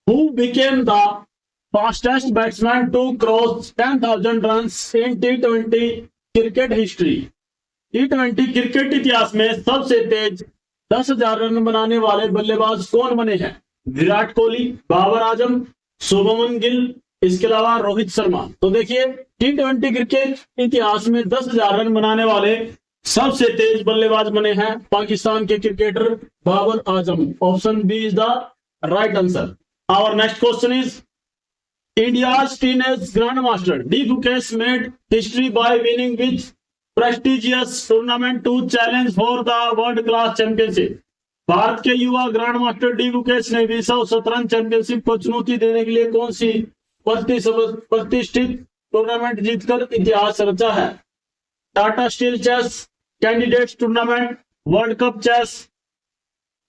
Who became the fastest batsman to cross 10,000 runs in T20 cricket history? T20 cricket इतिहास में सबसे तेज 10,000 run बनाने वाले बल्लेबाज कौन बने हैं? विराट कोहली, बाबर आजम, शुभमन गिल, इसके अलावा रोहित शर्मा। तो देखिए T20 क्रिकेट इतिहास में 10,000 रन बनाने वाले सबसे तेज बल्लेबाज बने हैं पाकिस्तान के cricketer Babar Azam. Option B is the right answer. Our next question is India's teenage grandmaster D. Gukesh made history by winning which prestigious tournament to challenge for the world class championship? Bharat के युवा grand master D Gukesh ने विश्व शतरंज championship को चुनौती देने के लिए कौन सी प्रतिष्ठित टूर्नामेंट जीतकर इतिहास रचा है? Tata Steel Chess, Candidates Tournament, World Cup Chess,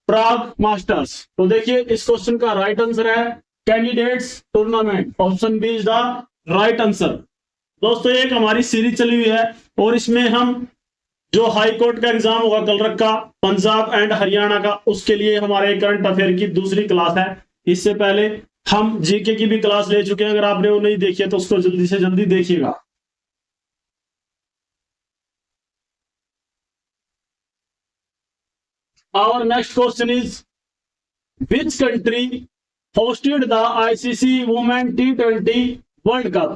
Prague Masters. तो देखिए इस क्वेश्चन का राइट आंसर है Candidates Tournament. Option B is the right answer. दोस्तों एक हमारी सीरीज चली हुई है और इसमें हम जो हाई कोर्ट का एग्जाम होगा कल रखा पंजाब एंड हरियाणा का, उसके लिए हमारे करंट अफेयर की दूसरी क्लास है। इससे पहले हम जीके की भी क्लास ले चुके हैं, अगर आपने वो नहीं देखी है तो उसको जल्दी से जल्दी देखिएगा। Our next question is which country hosted the ICC Women T20 World Cup?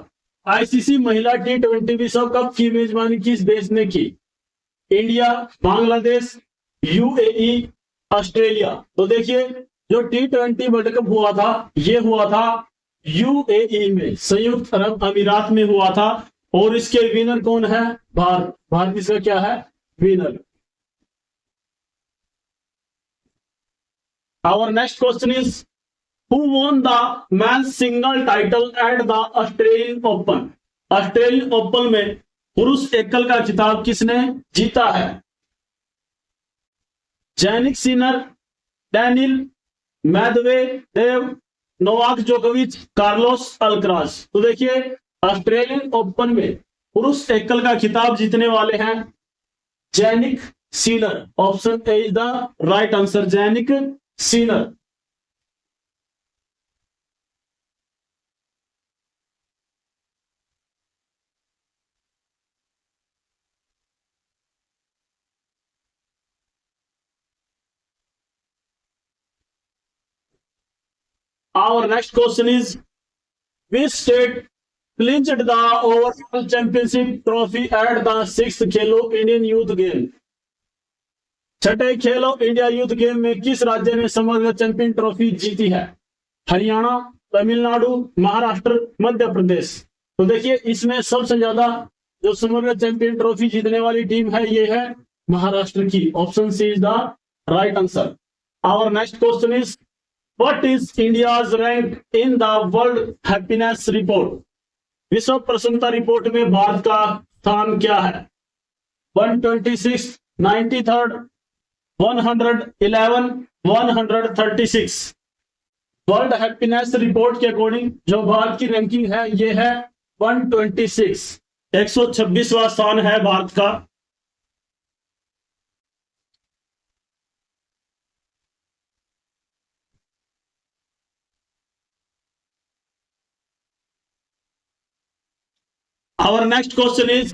ICC महिला T20 विश्व कप की मेजबानी किस देश ने की? India, Bangladesh, UAE, Australia. तो देखिए जो T20 वर्ल्ड कप हुआ था ये हुआ था यूएई में, संयुक्त अरब अमीरात में हुआ था। और इसके विनर कौन है? भारत। भारत इसका क्या है? Winner. Our next question is who won the men's single title at the Australian Open? Australian open में पुरुष एकल का खिताब किसने जीता है? Jannik Sinner, Daniel Medvedev, Novak जोकोविच, कार्लोस अल्कराज। तो देखिए ऑस्ट्रेलियन ओपन में पुरुष एकल का खिताब जीतने वाले हैं Jannik Sinner. Option A is the right answer, Jannik Sinner. Our next question is which state clinched the overall championship trophy at the 6th Khelo Indian youth game? छठे खेलो इंडिया यूथ गेम में किस राज्य ने समग्र champion trophy जीती है? हरियाणा, तमिलनाडु, महाराष्ट्र, मध्य प्रदेश। तो देखिए इसमें सबसे ज्यादा जो समग्र चैंपियन ट्रॉफी जीतने वाली टीम है ये है महाराष्ट्र की। Option C is the right answer. Our next question is what is India's rank in the world happiness report? विश्व प्रसन्नता रिपोर्ट में भारत का स्थान क्या है? 126, 93rd, 111, 136। वर्ल्ड हैप्पीनेस रिपोर्ट के अकॉर्डिंग जो भारत की रैंकिंग है ये है 126, 126वां स्थान है भारत का। Our next question is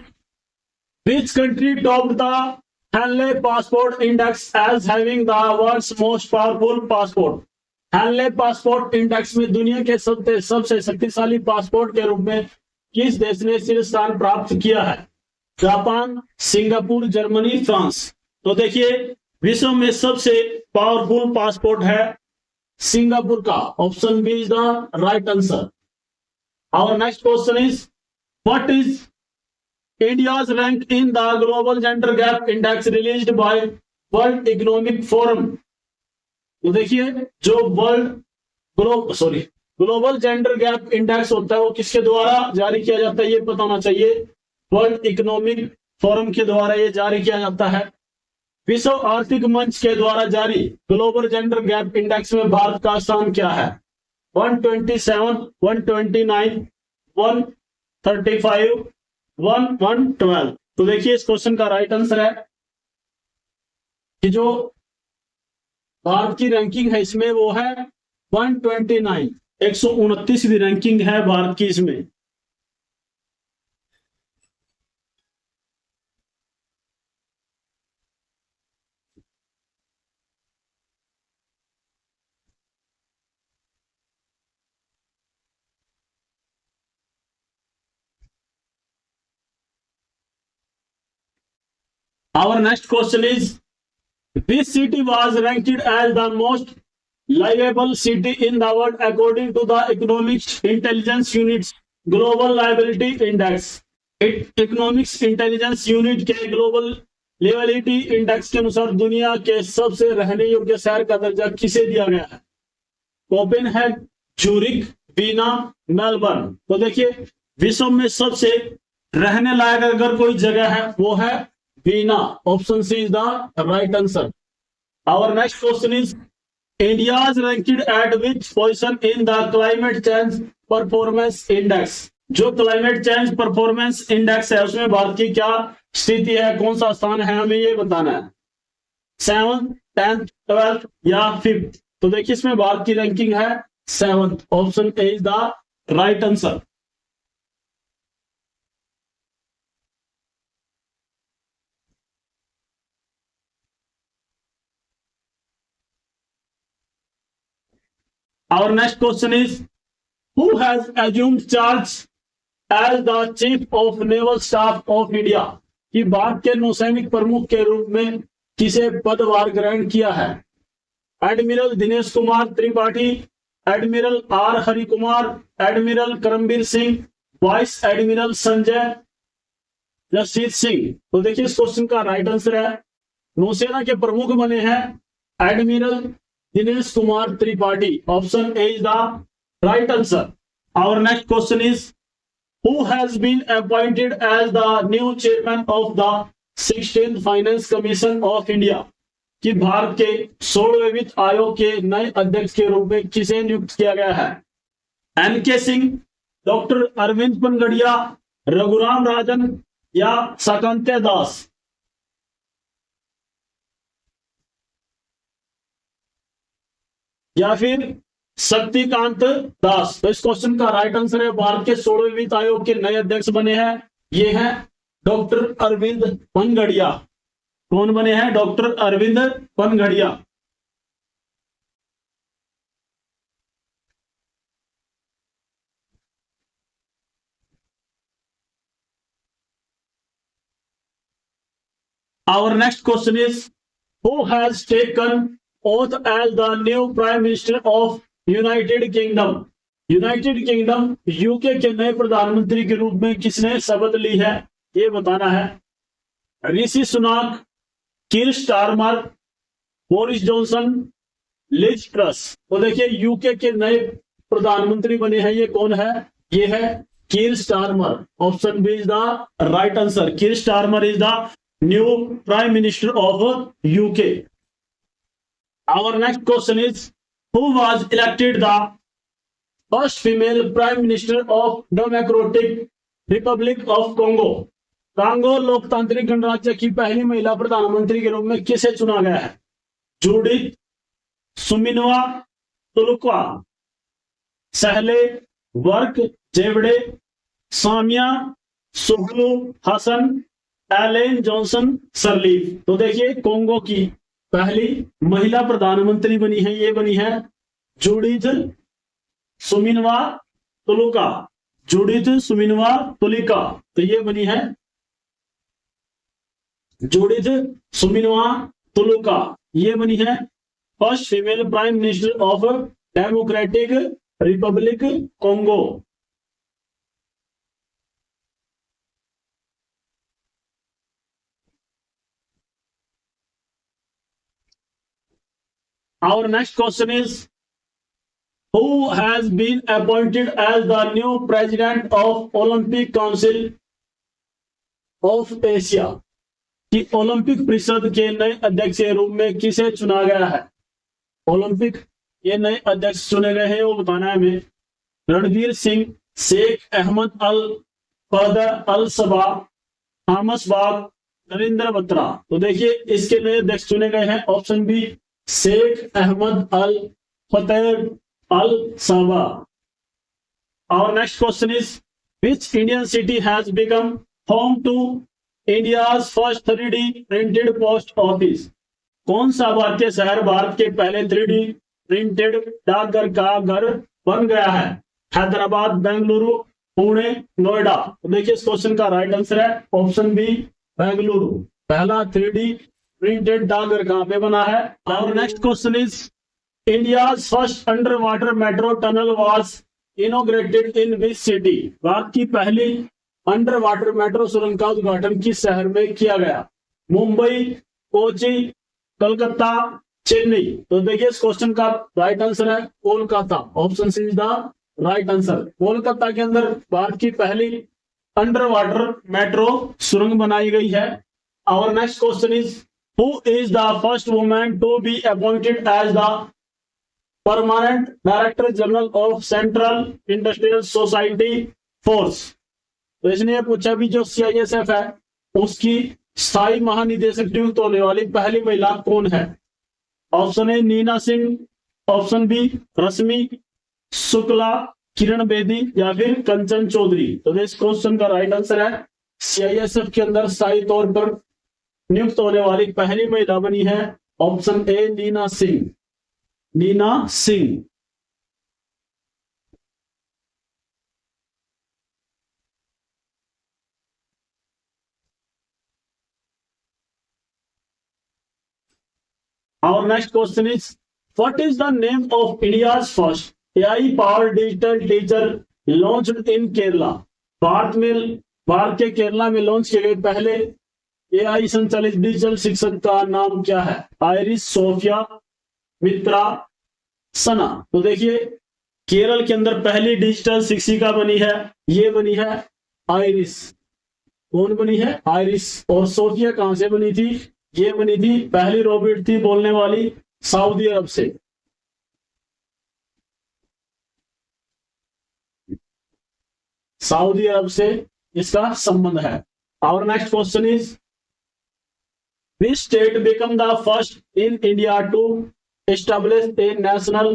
which country topped the Henley Passport Index as having the world's most powerful passport? Henle passport index में दुनिया के सबसे शक्तिशाली पासपोर्ट के रूप में किस देश ने शीर्ष स्थान प्राप्त किया है? Japan, Singapore, Germany, France. तो देखिए विश्व में सबसे पावरफुल पासपोर्ट है सिंगापुर का। Option B is the right answer. Our next question is what is India's rank in the global gender gap index released by World Economic Forum? तो देखिए जो ग्लोबल जेंडर गैप इंडेक्स होता है वो किसके द्वारा जारी किया जाता है ये पता होना चाहिए। वर्ल्ड इकोनॉमिक फोरम के द्वारा ये जारी किया जाता है। विश्व आर्थिक मंच के द्वारा जारी ग्लोबल जेंडर गैप इंडेक्स में भारत का स्थान क्या है? 127, 129, 135, 112। तो देखिए इस क्वेश्चन का राइट आंसर है कि जो भारत की रैंकिंग है इसमें वो है 129, 129वीं रैंकिंग है भारत की इसमें। Our next question is, which city was ranked as the most livable city in the world according to the Economics Intelligence Unit's Global Liability Index? Economics intelligence unit के ग्लोबल लिवेबिलिटी इंडेक्स के अनुसार दुनिया के सबसे रहने योग्य शहर का दर्जा किसे दिया गया है? Copenhagen, Zurich, Veena, Melbourne. तो देखिए, विश्व में सबसे रहने लायक अगर कोई जगह है वो है वीना। Option C is the right answer. Our next question is, India is ranked at which position in the Climate Change Performance Index? जो क्लाइमेट चेंज परफॉर्मेंस इंडेक्स है उसमें भारत की क्या स्थिति है, कौन सा स्थान है, हमें ये बताना है। 7th, 10th, 12th या 5th? तो देखिए, इसमें भारत की रैंकिंग है 7th। Option A is the right answer. Our next question is, who has assumed charge as the Chief of Naval Staff of India? कि भारत के नौसैनिक प्रमुख के रूप में किसे पदभार ग्रहण किया है? Admiral Dinesh Kumar Tripathi, admiral R Hari Kumar, admiral Karambir Singh, vice admiral Sanjay Jasjit Singh. तो देखिए, इस क्वेश्चन का राइट आंसर है, नौसेना के प्रमुख बने हैं admiral Dinesh Kumar Tripathi. Option A is the right answer. Our next question is, who has been appointed as the new chairman of the 16th Finance Commission of India? कि भारत के 16वें वित्त आयोग के नए अध्यक्ष के रूप में किसे नियुक्त किया गया है? एनके सिंह, डॉक्टर अरविंद पनगड़िया, रघुराम राजन या साकंत्य दास? या फिर शक्तिकांत दास? तो इस क्वेश्चन का राइट आंसर है, भारत के 16वें वित्त आयोग के नए अध्यक्ष बने हैं, ये हैं डॉक्टर अरविंद पनगड़िया। कौन बने हैं? Doctor Arvind Panagariya. Our next question is, who has taken oath as the new Prime Minister of United kingdom? United kingdom UK के नए प्रधानमंत्री के रूप में किसने शपथ ली है, ये बताना है। Rishi Sunak, Keir Starmer, Boris Johnson, Liz Truss? तो देखिए, यूके के नए प्रधानमंत्री बने हैं, ये कौन है? ये है Keir Starmer. Option B is the right answer. Keir Starmer is the new prime minister of UK. Our next question is, who was elected the first female prime minister of Democratic Republic of Congo? Congo लोकतांत्रिक गणराज्य की पहली महिला प्रधानमंत्री के रूप में किसे चुना गया है? Judith Suminwa Tuluka, Sahle Work Zewde, Samia Suluhu Hassan, Ellen Johnson Sirleaf? तो देखिए, कोंगो की पहली महिला प्रधानमंत्री बनी है, ये बनी है जूडिथ सुमिनवा तुलुका। जूडिथ सुमिनवा तुलिका, तो ये बनी है जूडिथ सुमिनवा तुलुका, ये बनी है first female prime minister of democratic Republic Congo. Our next question is, who has been appointed as the new president of Olympic Council of Asia? कि ओलंपिक परिषद के नए अध्यक्ष के रूप में किसे चुना गया है? ओलंपिक ये नए अध्यक्ष चुने गए हैं, वो बताना है हमें। Ranveer Singh, Sheikh Ahmad Al Fahad Al Sabah, Thomas Bach, Narendra Batra? तो देखिए, इसके नए अध्यक्ष चुने गए हैं, option B Sheikh Ahmad Al Fateh Al Sabah. Our next question is, which Indian city has become home to India's first 3D printed post office? कौन सा भारतीय शहर भारत के पहले 3D प्रिंटेड डाकघर का घर बन गया है? हैदराबाद, बेंगलुरु, पुणे, नोएडा। तो देखिए इस क्वेश्चन का राइट आंसर है ऑप्शन बी, बेंगलुरु। पहला 3D प्रिंटेड डाकघर कहां पे बना है? और next question is, India's first under water metro tunnel was inaugurated in which city? Bharat की पहली अंडर वाटर मेट्रो सुरंग का उद्घाटन किस शहर में किया गया? मुंबई, कोची, कलकत्ता, चेन्नई। तो देखिए इस क्वेश्चन का राइट आंसर है Kolkata. Option C is the right answer. Kolkata के अंदर भारत की पहली अंडर वाटर मेट्रो सुरंग बनाई गई है। Our next question is, who is the first woman to be appointed as the permanent director general of Central Industrial Society Force? तो इसने ये पूछा भी जो CISF है उसकी स्थायी महानिदेशक नियुक्त होने वाली पहली महिला कौन है? Option A Neena Singh, option B Rashmi Shukla, Kiran Bedi या फिर कंचन चौधरी। तो इस क्वेश्चन का राइट आंसर है CISF के अंदर स्थायी तौर पर नियुक्त होने वाली पहली महिला बनी है option A Neena Singh. Neena Singh. Our next question is, what is the name of India's first AI powered digital teacher launched in Kerala? Bharat के केरला में लॉन्च किए गए पहले AI संचालित डिजिटल शिक्षक का नाम क्या है? आयरिस, सोफिया, मित्रा, सना। तो देखिए केरल के अंदर पहली डिजिटल शिक्षिका बनी है, ये बनी है आयरिस। कौन बनी है? आयरिस। और सोफिया कहां से बनी थी? ये बनी थी, पहली रोबोट थी बोलने वाली सऊदी अरब से। सऊदी अरब से इसका संबंध है। Our next question is, which state become the first in India to establish a national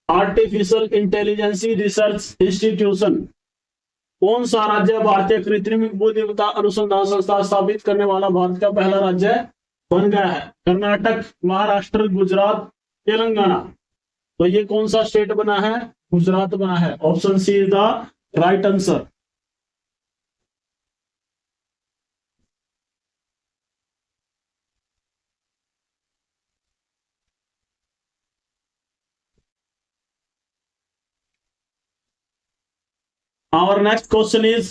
artificial intelligence research institution? कौन सा राज्य भारतीय कृत्रिम बुद्धिमत्ता अनुसंधान संस्था स्थापित करने वाला भारत का पहला राज्य बन गया है? कर्नाटक, महाराष्ट्र, गुजरात, तेलंगाना। तो ये कौन सा स्टेट बना है? गुजरात बना है। Option C is the right answer. Our next question is,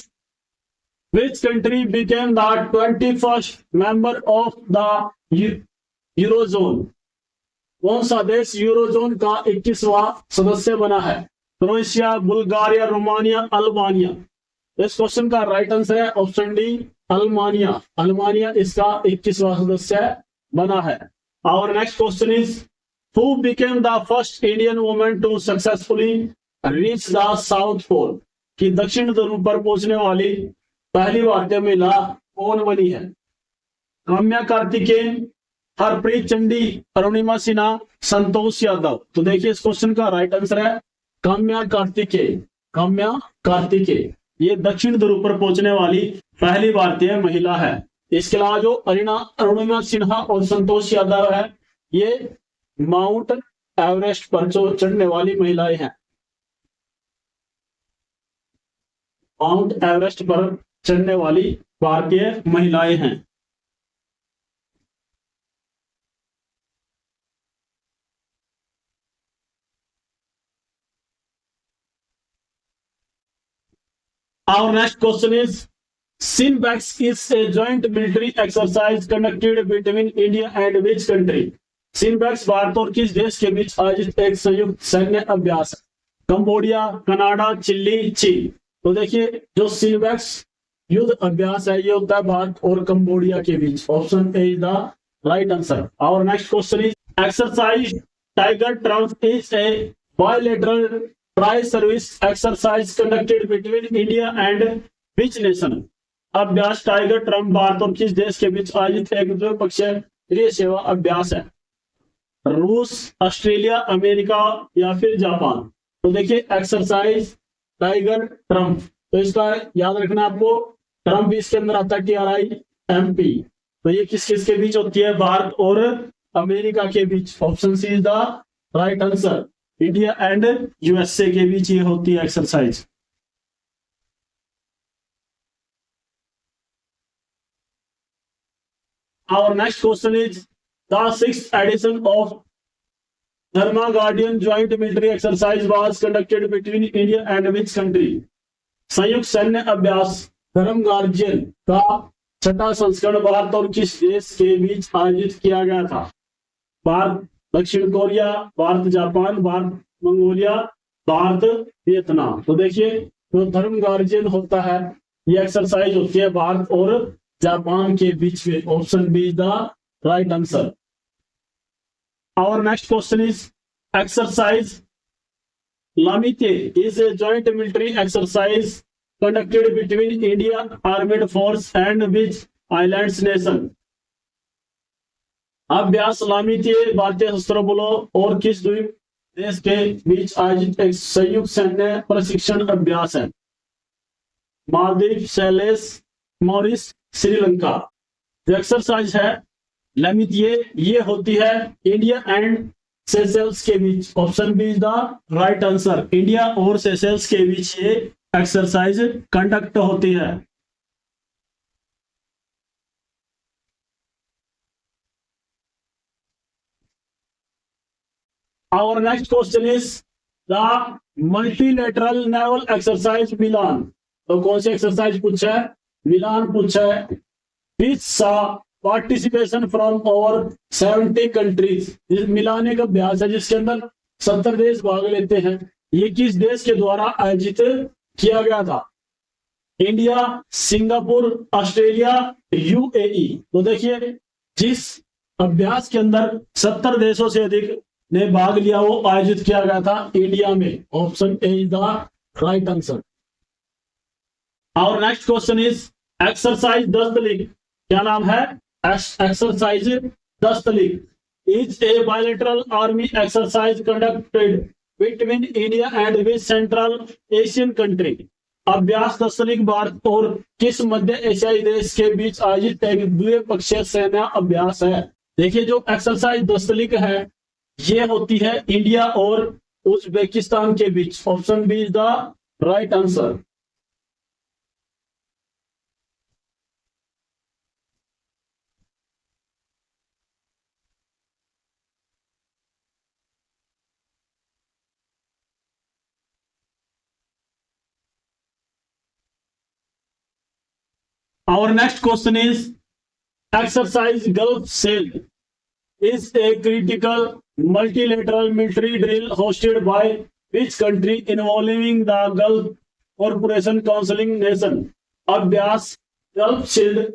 which country became the 21st member of the Eurozone? कौन सा देश यूरोजोन का 21वां सदस्य बना है? Croatia, Bulgaria, Romania, Albania. इस क्वेश्चन का राइट आंसर है ऑप्शन डी, अल्बानिया। अल्बानिया इसका 21वां सदस्य बना है। Our next question is, who became the first Indian woman to successfully reach the South Pole? कि दक्षिण ध्रुव पर पहुंचने वाली पहली भारतीय महिला कौन बनी है? काम्या कार्तिकेयन, हरप्रीत चंडी, अरुणिमा सिन्हा, संतोष यादव। तो देखिए इस क्वेश्चन का राइट आंसर है काम्या कार्तिकेयन। काम्या कार्तिकेयन ये दक्षिण ध्रुव पर पहुंचने वाली पहली भारतीय महिला है। इसके अलावा जो अरुणिमा सिन्हा और संतोष यादव है ये माउंट एवरेस्ट पर चढ़ने वाली महिलाएं हैं। माउंट एवरेस्ट पर चढ़ने वाली भारतीय महिलाएं हैं। Our next question is, Sinbax is a joint military exercise conducted between India and which country? Sinbax Bharat और किस देश के बीच आयोजित एक संयुक्त सैन्य अभ्यास है? कंबोडिया, कनाडा, चिली, चीन। तो देखिए जो सिनबैक्स युद्ध अभ्यास है ये होता है भारत और कंबोडिया के बीच। Option A is the right answer. Our next question is, exercise Tiger Triumph is a bilateral tri service exercise conducted between India and which nation? अभ्यास टाइगर ट्रम्प भारत और किस देश के बीच आयोजित एक द्विपक्षीय सेवा अभ्यास है? रूस, ऑस्ट्रेलिया, अमेरिका या फिर जापान। तो देखिए एक्सरसाइज टाइगर ट्रम्प, तो इसका याद रखना आपको, ट्रम्प भी इसके अंदर आता है, TRIMP। तो ये किस किस के बीच होती है, भारत और अमेरिका के बीच। Option C is the right answer, India and USA के बीच ये होती है exercise. Our next question is the 6th edition of Dharma Guardian Joint Military Exercise was conducted between India and which country? संयुक्त सैन्य अभ्यास धर्म गार्जियन का 6वां संस्करण भारत और किस देश के बीच आयोजित किया गया था? भारत, दक्षिण Korea, Bharat Japan, Bharat Mongolia, Bharat Vietnam. तो देखिए जो धर्म गार्जियन होता है, ये एक्सरसाइज होती है भारत और जापान के बीच में। Option B is the right answer. Our next question is exercise Lamitiye is a joint military exercise conducted between India armed force and which islands nation? अभ्यास लामिते भारतीय सशस्त्र बलों और किस द्वीप देश के बीच आयोजित एक संयुक्त सैन्य प्रशिक्षण अभ्यास है? मालदीव, सेलेस, मॉरिस, श्रीलंका। जो एक्सरसाइज है लामिते, ये होती है इंडिया एंड सेशेल्स के बीच। Option B is the right answer, India और सेशेल्स के बीच ये एक्सरसाइज कंडक्ट होती है। Our next question is the multilateral naval exercise मिलान। तो कौन सी एक्सरसाइज पूछा है? मिलान पूछा है। Which saw participation from over 70 countries। मिलान एक अभ्यास है जिसके अंदर 70 देश भाग लेते हैं। ये किस देश के द्वारा आयोजित किया गया था? India, Singapore, Australia, UAE। तो देखिए जिस अभ्यास के अंदर 70 देशों से अधिक ने भाग लिया वो आयोजित किया गया था इंडिया में। Option A is the right answer. Our next question is exercise Dustlik. क्या नाम है? Exercise Dustlik is a bilateral army exercise conducted between India and which central Asian country. अभ्यास दस्तलीक भारत और किस मध्य एशियाई देश के बीच आयोजित एक द्विपक्षीय सैन्य अभ्यास है? देखिए जो एक्सरसाइज दस्तलीक है ये होती है इंडिया और उज्बेकिस्तान के बीच। Option B is the right answer. Our next question is exercise Gulf Shield is a critical multilateral military drill hosted by which country involving the Gulf Cooperation Council nation? अभ्यास gulf shield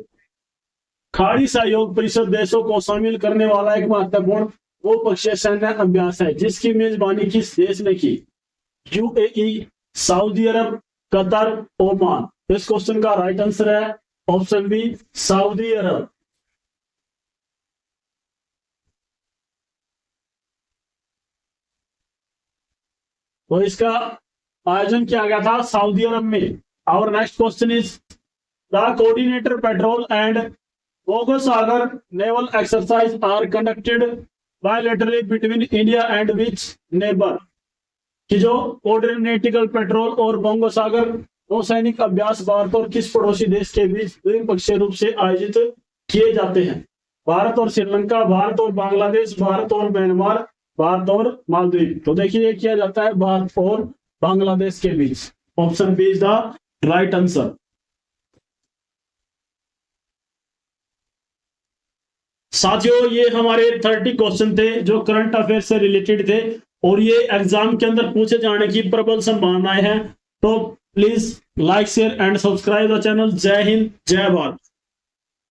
खाड़ी सहयोग परिषद देशों को शामिल करने वाला एक महत्वपूर्ण बहुपक्षीय सैन्य अभ्यास है जिसकी मेजबानी किस देश ने की? UAE, Saudi Arabia, Qatar, Oman. इस क्वेश्चन का राइट आंसर है ऑप्शन बी, सऊदी अरब। तो इसका आयोजन किया गया था सऊदी अरब में। Our next question is the coordinated patrol and Bongosagar naval exercise are conducted bilaterally between India and which neighbour. कि जो कोऑर्डिनेटिकल पेट्रोल और बोंगोसागर नौसैनिक अभ्यास भारत और किस पड़ोसी देश के बीच द्विपक्षीय रूप से आयोजित किए जाते हैं? भारत और श्रीलंका, भारत और बांग्लादेश, भारत और म्यांमार, भारत और मालदीव। तो देखिए ये किया जाता है भारत और बांग्लादेश के बीच। Option B is the right answer. साथियों ये हमारे 30 क्वेश्चन थे जो करंट अफेयर से रिलेटेड थे और ये एग्जाम के अंदर पूछे जाने की प्रबल संभावनाएं हैं। तो please like, share and subscribe the channel. जय हिंद, जय भारत।